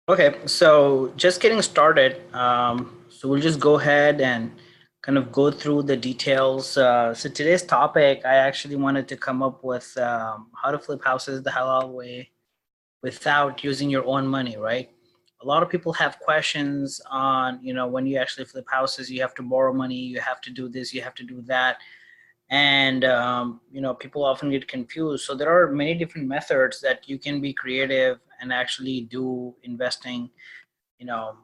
Okay, so just getting started. So we'll just go ahead and kind of go through the details. So today's topic, I actually wanted to come up with how to flip houses the halal way without using your own money, right? A lot of people have questions on, when you actually flip houses, you have to borrow money, you have to do this, you have to do that, and people often get confused. So there are many different methods that you can be creative and actually do investing you know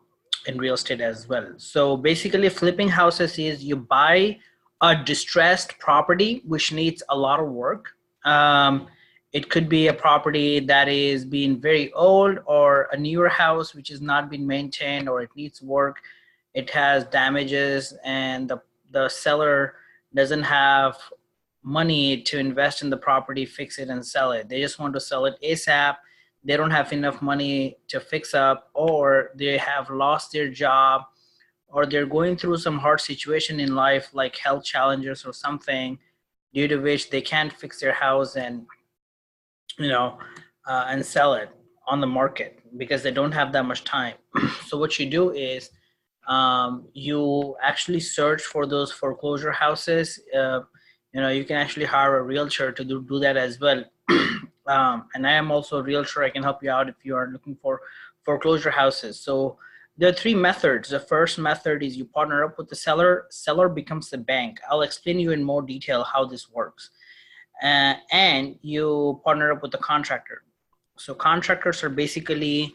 in real estate as well. So basically flipping houses is you buy a distressed property which needs a lot of work. It could be a property that is being very old, or a newer house which is not being maintained, or it needs work, it has damages, and the seller doesn't have money to invest in the property, fix it and sell it. They just want to sell it ASAP. They don't have enough money to fix up, or they have lost their job, or they're going through some hard situation in life like health challenges or something, due to which they can't fix their house you know and sell it on the market because they don't have that much time. So what you do is, you actually search for those foreclosure houses. You can actually hire a realtor to do that as well. And I am also a realtor. I can help you out if you are looking for foreclosure houses. So there are three methods. The first method is you partner up with the seller. Seller becomes the bank. I'll explain you in more detail how this works. And you partner up with the contractor. So contractors are basically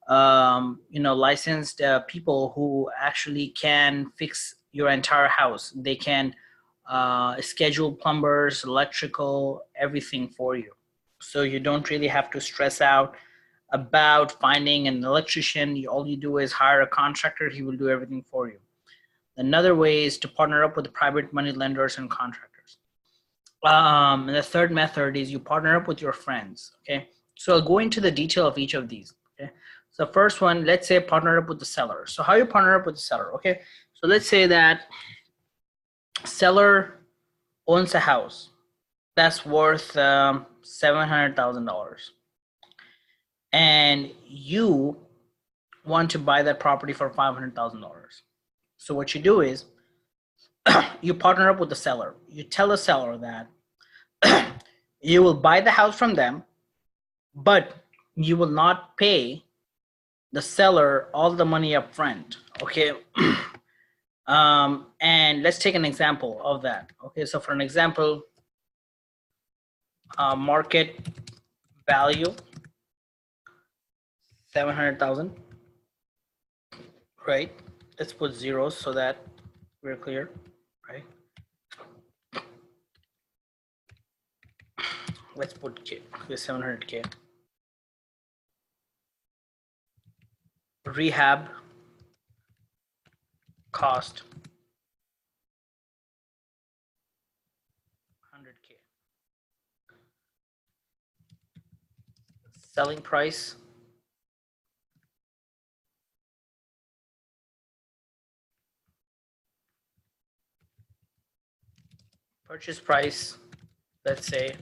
licensed people who actually can fix your entire house. They can schedule plumbers, electrical, everything for you. So you don't really have to stress out about finding an electrician. All you do is hire a contractor. He will do everything for you. Another way is to partner up with private money lenders and contractors. And the third method is you partner up with your friends. Okay, so I'll go into the detail of each of these. Okay, so first one, let's say partner up with the seller. So how you partner up with the seller? Okay, so let's say that seller owns a house that's worth $700,000, and you want to buy that property for $500,000. So what you do is you partner up with the seller. You tell the seller that you will buy the house from them, but you will not pay the seller all the money up front. Okay. And let's take an example of that. Okay, so for an example, market value 700,000, right? Let's put zeros so that we're clear, right? Let's put K, 700K. Rehab cost 100K. Selling price purchase price, let's say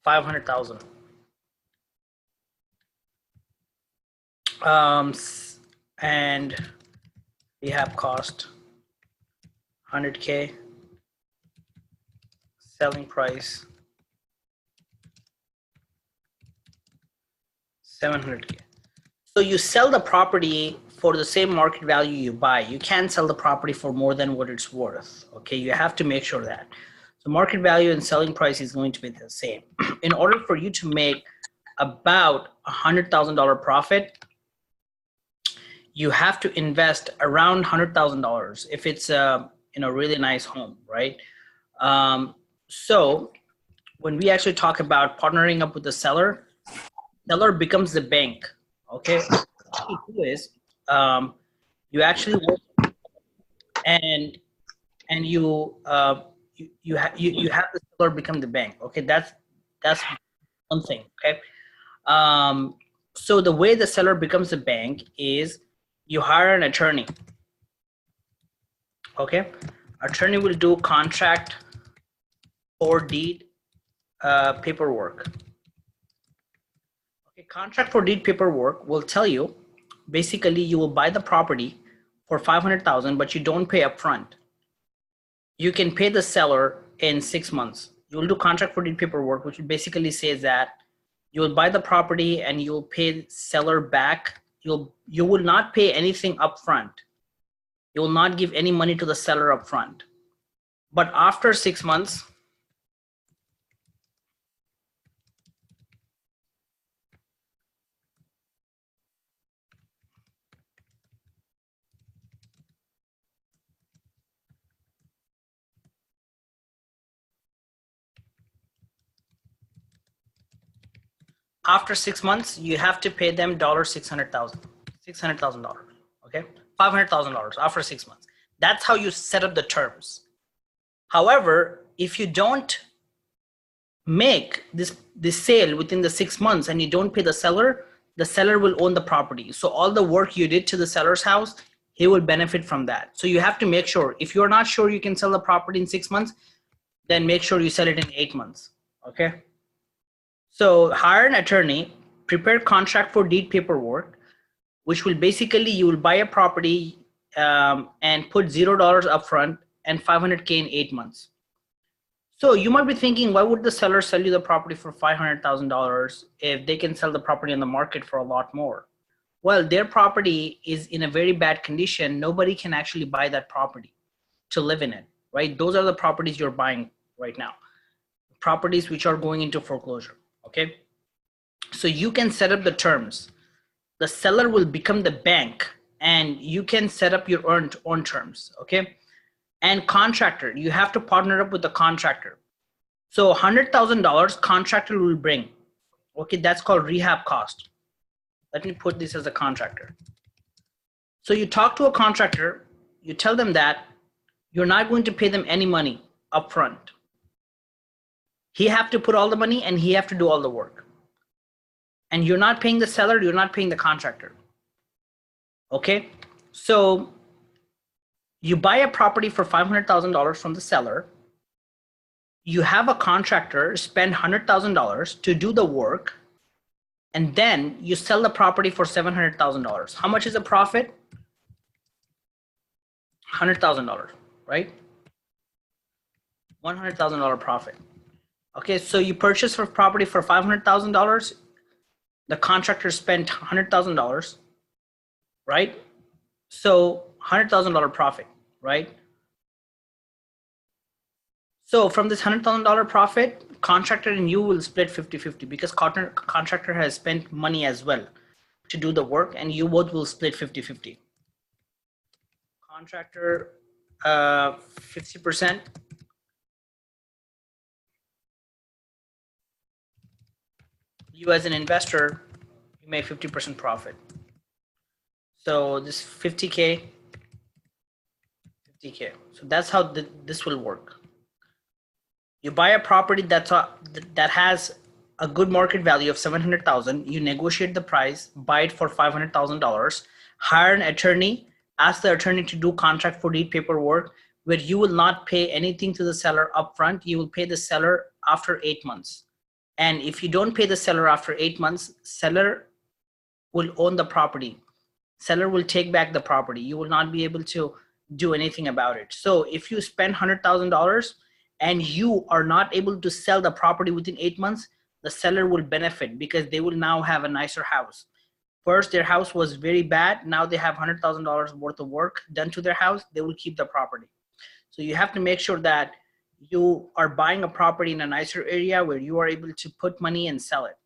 500,000. And rehab cost 100K. Selling price 700K. So you sell the property for the same market value you buy. You can't sell the property for more than what it's worth. Okay, you have to make sure that. So market value and selling price is going to be the same. In order for you to make about $100,000 profit, you have to invest around $100,000 if it's a really nice home, right? So when we actually talk about partnering up with the seller becomes the bank. Okay, what you do is, you actually work, and you have the seller become the bank. Okay, that's one thing. Okay, so the way the seller becomes a bank is you hire an attorney. Okay, attorney will do contract or deed paperwork. Okay, contract for deed paperwork will tell you basically you will buy the property for 500,000, but you don't pay upfront. You can pay the seller in 6 months. You will do contract for deed paperwork, which basically says that you will buy the property and you will pay seller back. You will not pay anything upfront. You will not give any money to the seller upfront. But after 6 months, you have to pay them $600,000, okay? $500,000 after 6 months. That's how you set up the terms. However, if you don't make this sale within the 6 months and you don't pay the seller will own the property. So all the work you did to the seller's house, he will benefit from that. So you have to make sure, if you're not sure you can sell the property in 6 months, then make sure you sell it in 8 months, okay? So hire an attorney, prepare contract for deed paperwork, which will basically, you will buy a property and put $0 upfront and $500K in 8 months. So you might be thinking, why would the seller sell you the property for $500,000 if they can sell the property on the market for a lot more? Well, their property is in a very bad condition. Nobody can actually buy that property to live in it, right? Those are the properties you're buying right now, properties which are going into foreclosure, okay? So you can set up the terms. The seller will become the bank and you can set up your own terms, okay? And contractor, you have to partner up with the contractor. So $100,000 contractor will bring, okay? That's called rehab cost. Let me put this as a contractor. So you talk to a contractor, you tell them that you're not going to pay them any money upfront. He have to put all the money and he have to do all the work. And you're not paying the seller, you're not paying the contractor. Okay, so you buy a property for $500,000 from the seller. You have a contractor spend $100,000 to do the work, and then you sell the property for $700,000. How much is the profit? $100,000, right? $100,000 profit. Okay, so you purchase for property for $500,000. The contractor spent $100,000, right? So $100,000 profit, right? So from this $100,000 profit, contractor and you will split 50-50 because contractor has spent money as well to do the work, and you both will split 50-50. Contractor 50%. You as an investor, you make 50% profit. So this 50K, 50K. So that's how this will work. You buy a property that has a good market value of $700,000. You negotiate the price, buy it for $500,000. Hire an attorney. Ask the attorney to do contract for deed paperwork, where you will not pay anything to the seller upfront. You will pay the seller after 8 months. And if you don't pay the seller after 8 months, seller will own the property. Seller will take back the property. You will not be able to do anything about it. So if you spend $100,000 and you are not able to sell the property within 8 months, the seller will benefit because they will now have a nicer house. First, their house was very bad. Now they have $100,000 worth of work done to their house. They will keep the property. So you have to make sure that you are buying a property in a nicer area where you are able to put money and sell it.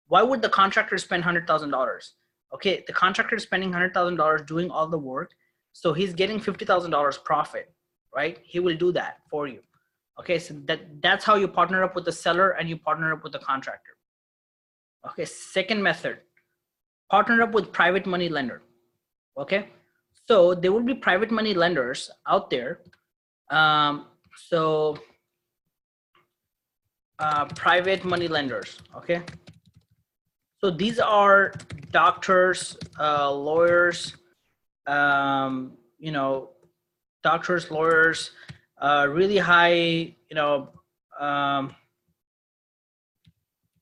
Why would the contractor spend $100,000? Okay, the contractor is spending $100,000 doing all the work. So he's getting $50,000 profit, right? He will do that for you. Okay, so that's how you partner up with the seller and you partner up with the contractor. Okay, second method, partner up with private money lender. Okay, so there will be private money lenders out there. Private money lenders, okay? So these are doctors, lawyers, you know, doctors, lawyers, really high, you know,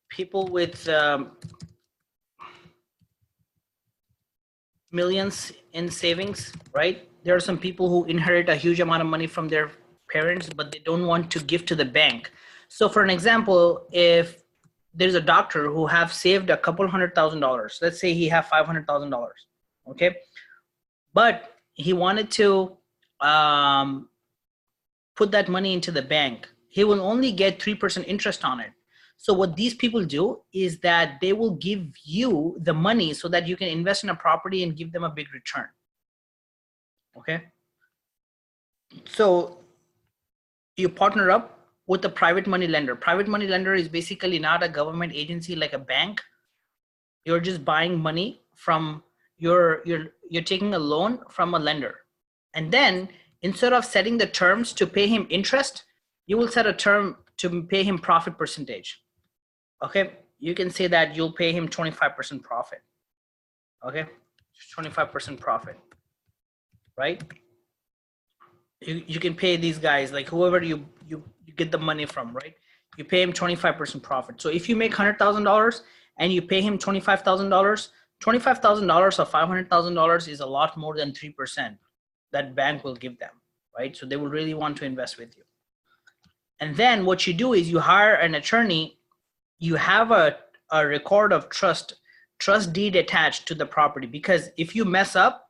people with millions in savings, right? There are some people who inherit a huge amount of money from their parents, but they don't want to give to the bank. So for an example, if there's a doctor who have saved a couple $100,000, let's say he have $500,000, okay? But he wanted to um, put that money into the bank. He will only get 3% interest on it. So what these people do is that they will give you the money so that you can invest in a property and give them a big return. Okay. So you partner up with a private money lender. Private money lender is basically not a government agency like a bank. You're just buying money from you're taking a loan from a lender. And then instead of setting the terms to pay him interest, you will set a term to pay him profit percentage. Okay, you can say that you'll pay him 25% profit. Okay, 25% profit, right? You can pay these guys, like whoever you get the money from, right? You pay him 25% profit. So if you make $100,000 and you pay him $25,000, $25,000 or $500,000 is a lot more than 3% that bank will give them, right? So they will really want to invest with you. And then what you do is you hire an attorney. You have a record of trust deed attached to the property, because if you mess up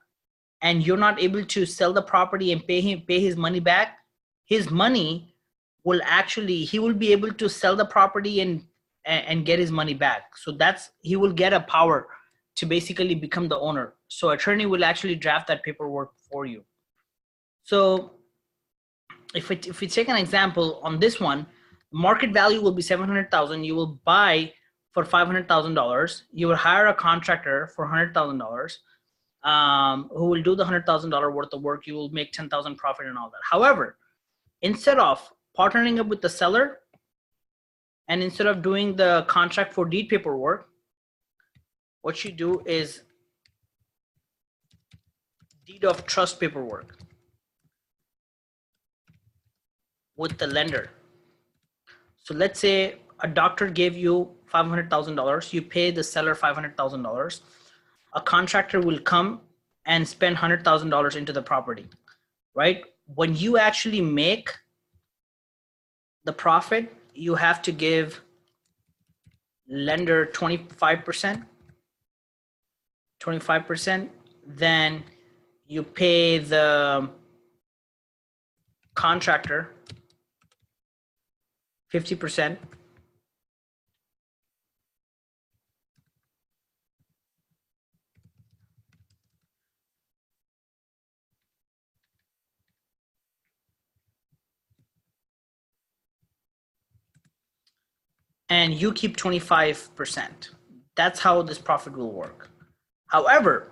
and you're not able to sell the property and pay his money back, his money will actually, he will be able to sell the property and get his money back. So that's, he will get a power to basically become the owner. So attorney will actually draft that paperwork for you. So if we take an example on this one, market value will be 700,000. You will buy for $500,000. You will hire a contractor for $100,000, who will do the $100,000 worth of work. You will make 10,000 profit and all that. However, instead of partnering up with the seller and instead of doing the contract for deed paperwork, what you do is deed of trust paperwork with the lender. So let's say a doctor gave you $500,000. You pay the seller $500,000. A contractor will come and spend $100,000 into the property, right? When you actually make the profit, you have to give lender 25%. Then you pay the contractor 50%. And you keep 25%. That's how this profit will work. However,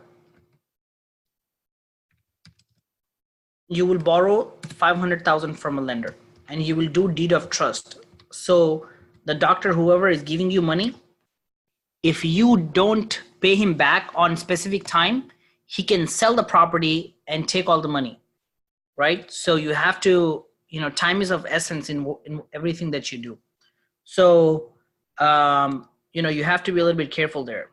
you will borrow 500,000 from a lender and you will do deed of trust. So the doctor, whoever is giving you money, if you don't pay him back on specific time, he can sell the property and take all the money, right? So you have to, time is of essence in everything that you do. So, you have to be a little bit careful there.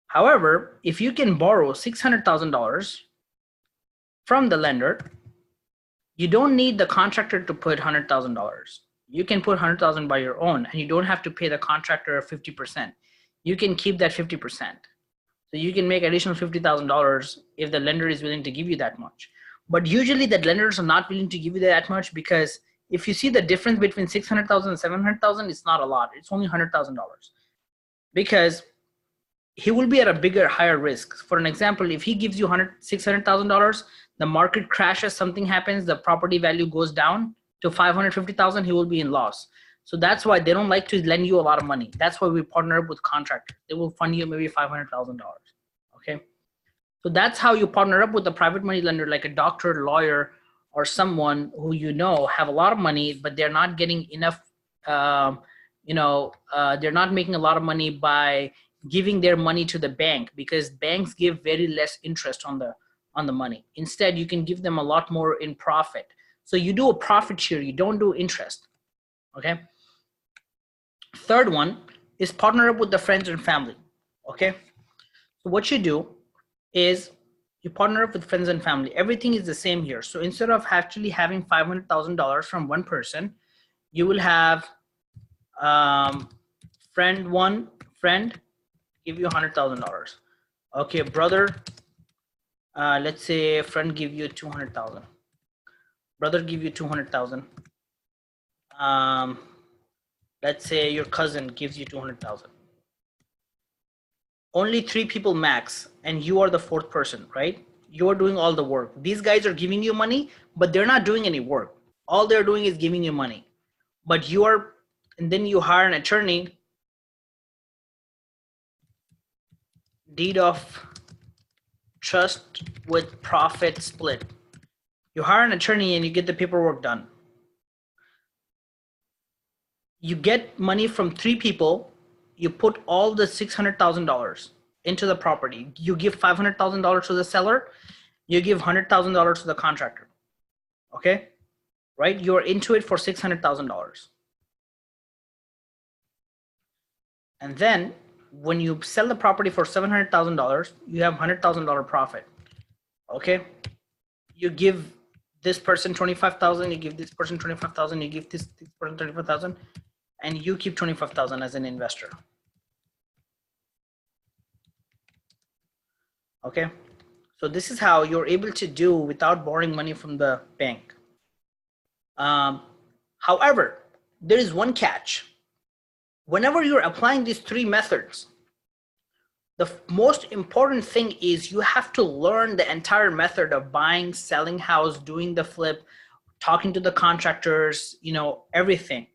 However, if you can borrow $600,000 from the lender, you don't need the contractor to put $100,000. You can put $100,000 by your own, and you don't have to pay the contractor 50%. You can keep that 50%. So you can make additional $50,000 if the lender is willing to give you that much. But usually the lenders are not willing to give you that much, because if you see the difference between 600,000 and 700,000, it's not a lot. It's only $100,000, because he will be at a bigger, higher risk. For an example, if he gives you $600,000, the market crashes, something happens, the property value goes down to 550,000, he will be in loss. So that's why they don't like to lend you a lot of money. That's why we partner up with contractors. They will fund you maybe $500,000. Okay. So that's how you partner up with a private money lender, like a doctor, lawyer, or someone who have a lot of money, but they're not getting enough. They're not making a lot of money by giving their money to the bank, because banks give very less interest on the money. Instead, you can give them a lot more in profit. So you do a profit share, you don't do interest. Okay. Third one is partner up with the friends and family. Okay. So what you do is You partner up with friends and family. Everything is the same here. So instead of actually having $500,000 from one person, you will have friend give you $100,000. Okay, brother, let's say friend give you 200,000. Brother give you 200,000. Let's say your cousin gives you 200,000. Only 3 people max, and you are the 4th person, right? You're doing all the work. These guys are giving you money, but they're not doing any work. All they're doing is giving you money. But you are, and then you hire an attorney, deed of trust with profit split. You hire an attorney and you get the paperwork done. You get money from 3 people. You put all the $600,000 into the property. You give $500,000 to the seller. You give $100,000 to the contractor. Okay, right? You're into it for $600,000. And then when you sell the property for $700,000, you have $100,000 profit. Okay, you give this person 25,000, you give this person 25,000, you give this person 25,000, and you keep 25,000 as an investor. Okay, so this is how you're able to do without borrowing money from the bank. However, there is one catch. Whenever you're applying these 3 methods, the most important thing is you have to learn the entire method of buying, selling house, doing the flip, talking to the contractors, you know, everything.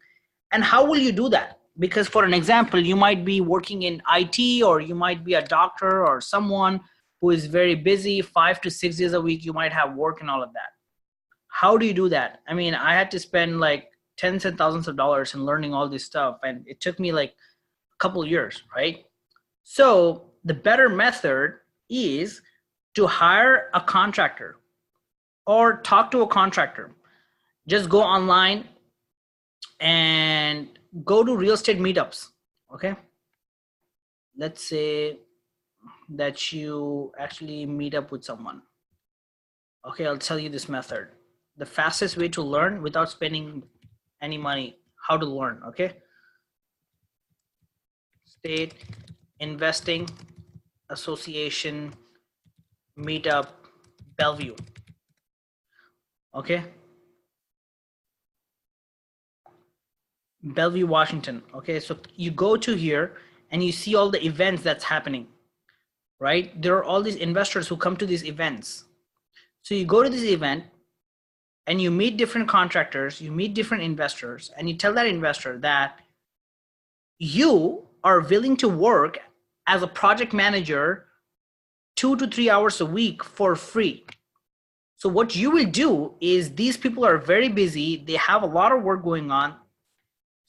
And how will you do that? Because for an example, you might be working in IT, or you might be a doctor or someone who is very busy 5 to 6 days a week. You might have work and all of that. How do you do that? I mean, I had to spend like tens and thousands of dollars in learning all this stuff, and it took me like a couple of years, right? So the better method is to hire a contractor or talk to a contractor. Just go online and go to real estate meetups. Okay, let's say that you actually meet up with someone. Okay, I'll tell you this method. The fastest way to learn without spending any money, how to learn. Okay, State Investing Association meetup, Bellevue. Okay, Bellevue, Washington. Okay, so you go to here and you see all the events that's happening, right? There are all these investors who come to these events. So you go to this event and you meet different contractors, you meet different investors, and you tell that investor that you are willing to work as a project manager 2 to 3 hours a week for free. So what you will do is, these people are very busy, they have a lot of work going on.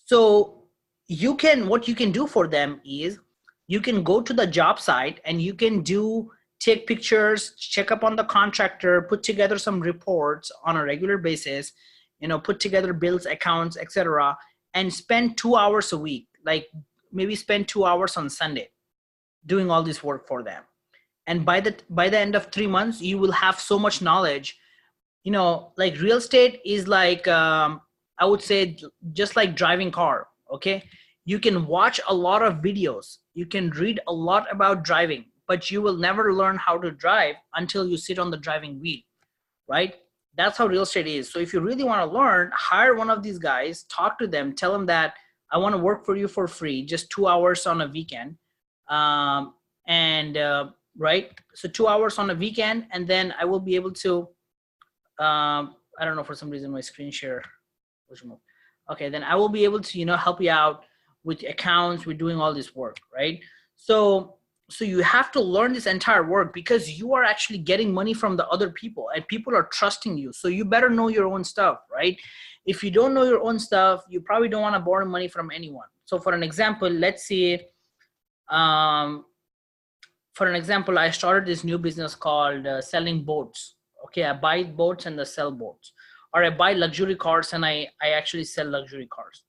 So what you can do for them is, you can go to the job site and you can take pictures, check up on the contractor, put together some reports on a regular basis, you know, put together bills, accounts, etc., and spend 2 hours a week, like maybe spend 2 hours on Sunday doing all this work for them. And by the end of 3 months, you will have so much knowledge. You know, like real estate is like, I would say, just like driving car. Okay, you can watch a lot of videos, you can read a lot about driving, but you will never learn how to drive until you sit on the driving wheel, right? That's how real estate is. So if you really want to learn, hire one of these guys, talk to them, tell them that I want to work for you for free, just 2 hours on a weekend. Right, so 2 hours on a weekend, and then I will be able to, I don't know, for some reason my screen share was removed. Okay, then I will be able to, you know, help you out with accounts, with doing all this work, right? So you have to learn this entire work, because you are actually getting money from the other people, and people are trusting you. So you better know your own stuff, right? If you don't know your own stuff, you probably don't want to borrow money from anyone. So for an example, let's say, I started this new business called selling boats. Okay, I buy boats and I sell boats, or I buy luxury cars and I actually sell luxury cars.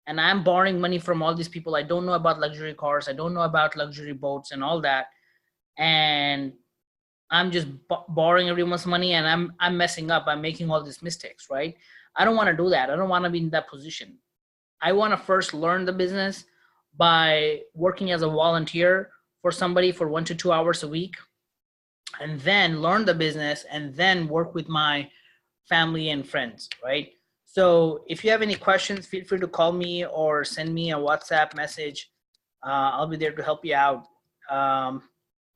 And I'm borrowing money from all these people. I don't know about luxury cars, I don't know about luxury boats and all that, and I'm just borrowing everyone's money and I'm messing up. I'm making all these mistakes, right? I don't want to do that. I don't want to be in that position. I want to first learn the business by working as a volunteer for somebody for 1 to 2 hours a week, and then learn the business and then work with my family and friends, right? So if you have any questions, feel free to call me or send me a WhatsApp message. I'll be there to help you out.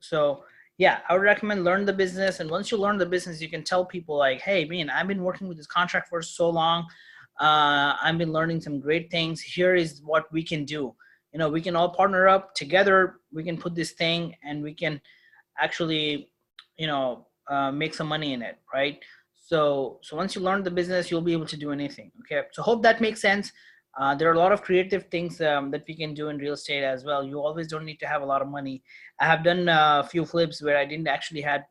So yeah, I would recommend learn the business. And once you learn the business, you can tell people like, hey, man, I've been working with this contract for so long. I've been learning some great things. Here is what we can do. You know, we can all partner up together. We can put this thing and we can actually, make some money in it, right? So once you learn the business, you'll be able to do anything. Okay, so hope that makes sense. There are a lot of creative things that we can do in real estate as well. You always don't need to have a lot of money. I have done a few flips where I didn't actually had,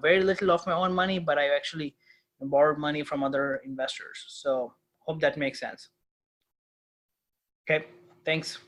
very little of my own money, but I actually borrowed money from other investors. So hope that makes sense. Okay, thanks.